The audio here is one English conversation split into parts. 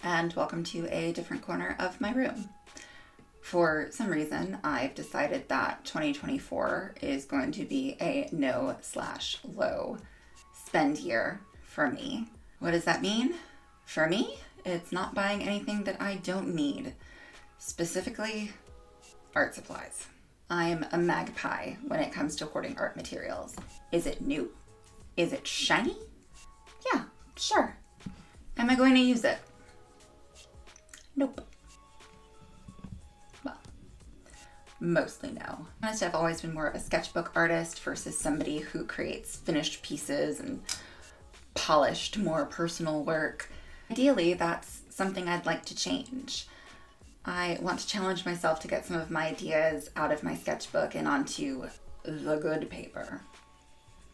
and welcome to a different corner of my room. For some reason, I've decided that 2024 is going to be a no/low spend year for me. What does that mean? For me, it's not buying anything that I don't need, specifically art supplies. I'm a magpie when it comes to hoarding art materials. Is it new? Is it shiny? Yeah, sure. Am I going to use it? Nope. Well, mostly no. Honestly, I've always been more of a sketchbook artist versus somebody who creates finished pieces and polished, more personal work. Ideally, that's something I'd like to change. I want to challenge myself to get some of my ideas out of my sketchbook and onto the good paper.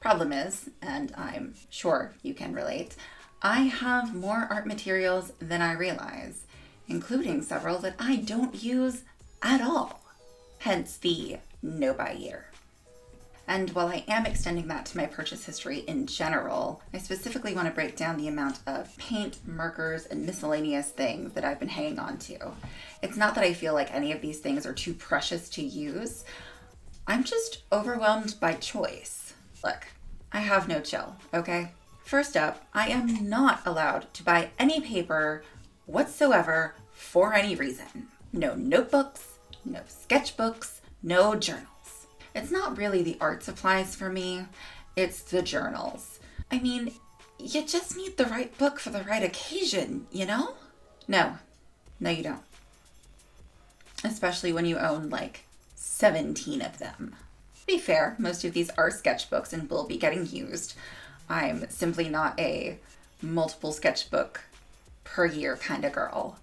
Problem is, and I'm sure you can relate, I have more art materials than I realize, including several that I don't use at all. Hence the no buy year. And while I am extending that to my purchase history in general, I specifically want to break down the amount of paint, markers, and miscellaneous things that I've been hanging on to. It's not that I feel like any of these things are too precious to use. I'm just overwhelmed by choice. Look, I have no chill, okay? First up, I am not allowed to buy any paper whatsoever for any reason. No notebooks, no sketchbooks, no journals. It's not really the art supplies for me, it's the journals. I mean, you just need the right book for the right occasion, you know? No, you don't. Especially when you own like 17 of them. To be fair, most of these are sketchbooks and will be getting used. I'm simply not a multiple sketchbook per year kind of girl.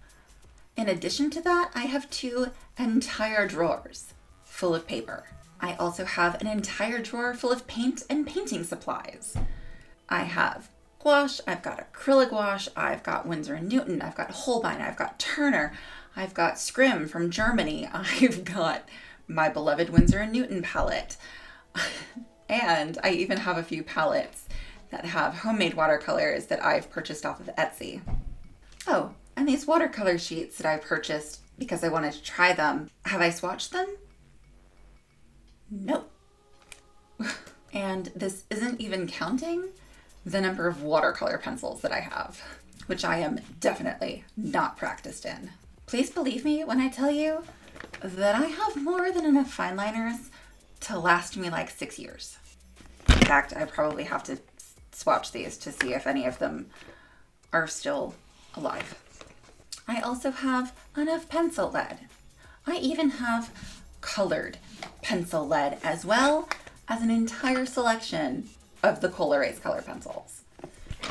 In addition to that, I have 2 entire drawers full of paper. I also have an entire drawer full of paint and painting supplies. I have gouache, I've got acrylic gouache, I've got Winsor & Newton, I've got Holbein, I've got Turner, I've got Scrim from Germany, I've got my beloved Winsor & Newton palette. And I even have a few palettes that have homemade watercolors that I've purchased off of Etsy. Oh, and these watercolor sheets that I purchased because I wanted to try them, have I swatched them? No. And this isn't even counting the number of watercolor pencils that I have, which I am definitely not practiced in. Please believe me when I tell you that I have more than enough fine liners to last me like 6 years. In fact, I probably have to swatch these to see if any of them are still alive. I also have enough pencil lead. I even have colored pencil lead, as well as an entire selection of the Coloraze color pencils.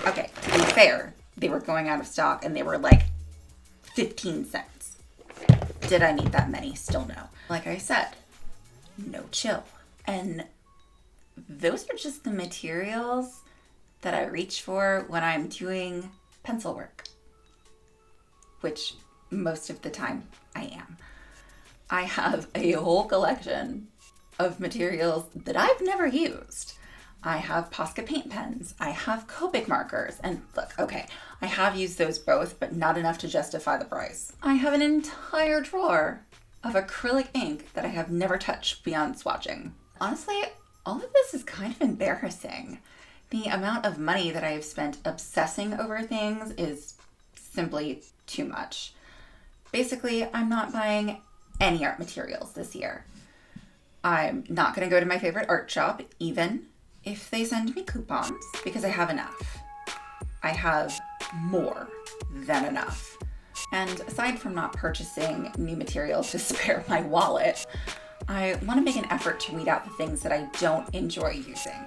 Okay, to be fair, they were going out of stock and they were like 15 cents. Did I need that many? Still no. Like I said, no chill. And those are just the materials that I reach for when I'm doing pencil work, which most of the time I am. I have a whole collection of materials that I've never used. I have Posca paint pens, I have Copic markers, and look, okay, I have used those both, but not enough to justify the price. I have an entire drawer of acrylic ink that I have never touched beyond swatching. Honestly, all of this is kind of embarrassing. The amount of money that I have spent obsessing over things is simply too much. Basically, I'm not buying any art materials this year. I'm not going to go to my favorite art shop, even if they send me coupons, because I have enough. I have more than enough. And aside from not purchasing new material to spare my wallet, I want to make an effort to weed out the things that I don't enjoy using.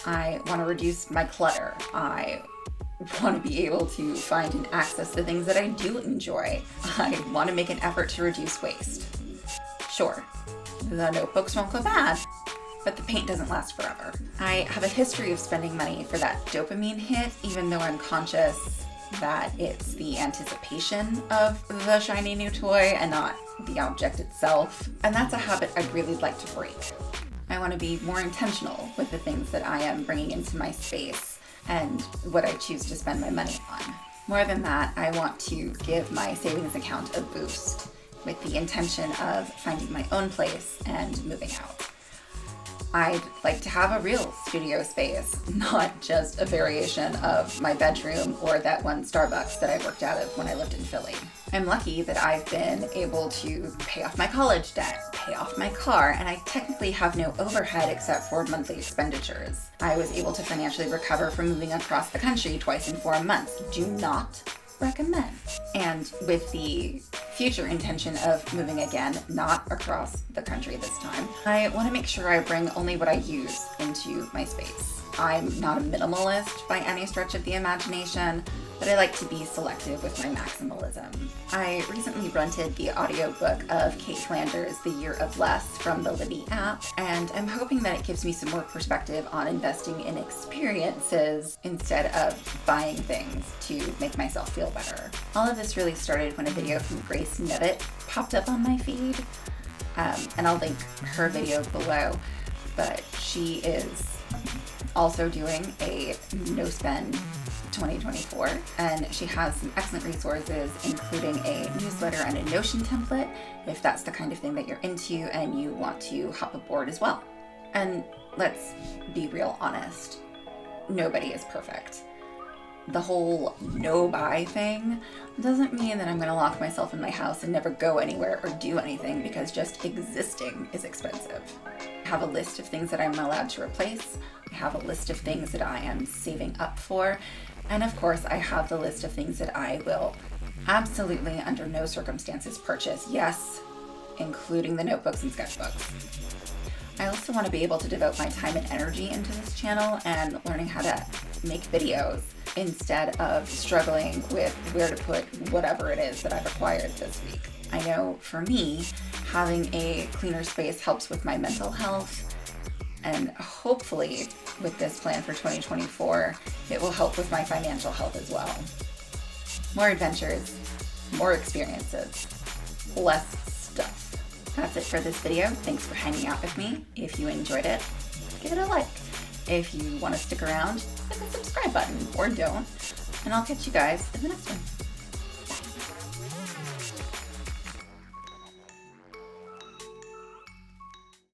I want to reduce my clutter. I want to be able to find and access the things that I do enjoy. I want to make an effort to reduce waste. Sure, the notebooks won't go bad, but the paint doesn't last forever. I have a history of spending money for that dopamine hit, even though I'm conscious that it's the anticipation of the shiny new toy and not the object itself. And that's a habit I'd really like to break. I want to be more intentional with the things that I am bringing into my space and what I choose to spend my money on. More than that, I want to give my savings account a boost with the intention of finding my own place and moving out. I'd like to have a real studio space, not just a variation of my bedroom or that one Starbucks that I worked out of when I lived in Philly. I'm lucky that I've been able to pay off my college debt, pay off my car, and I technically have no overhead except for monthly expenditures. I was able to financially recover from moving across the country twice in 4 months. Do not recommend. And with the future intention of moving again, not across the country this time, I want to make sure I bring only what I use into my space. I'm not a minimalist by any stretch of the imagination, but I like to be selective with my maximalism. I recently rented the audiobook of Kate Flanders' The Year of Less from the Libby app, and I'm hoping that it gives me some more perspective on investing in experiences instead of buying things to make myself feel better. All of this really started when a video from Grace Nevitt popped up on my feed, and I'll link her video below, but she is also doing a no-spend 2024, and she has some excellent resources, including a newsletter and a Notion template, if that's the kind of thing that you're into and you want to hop aboard as well. And let's be real honest, nobody is perfect. The whole no-buy thing doesn't mean that I'm going to lock myself in my house and never go anywhere or do anything, because just existing is expensive. I have a list of things that I'm allowed to replace. I have a list of things that I am saving up for. And of course, I have the list of things that I will absolutely under no circumstances purchase. Yes, including the notebooks and sketchbooks. I also want to be able to devote my time and energy into this channel and learning how to make videos instead of struggling with where to put whatever it is that I've acquired this week. I know for me, having a cleaner space helps with my mental health, and hopefully with this plan for 2024, it will help with my financial health as well. More adventures, more experiences, less stuff. That's it for this video. Thanks for hanging out with me. If you enjoyed it, give it a like. If you want to stick around, hit the subscribe button or don't, and I'll catch you guys in the next one.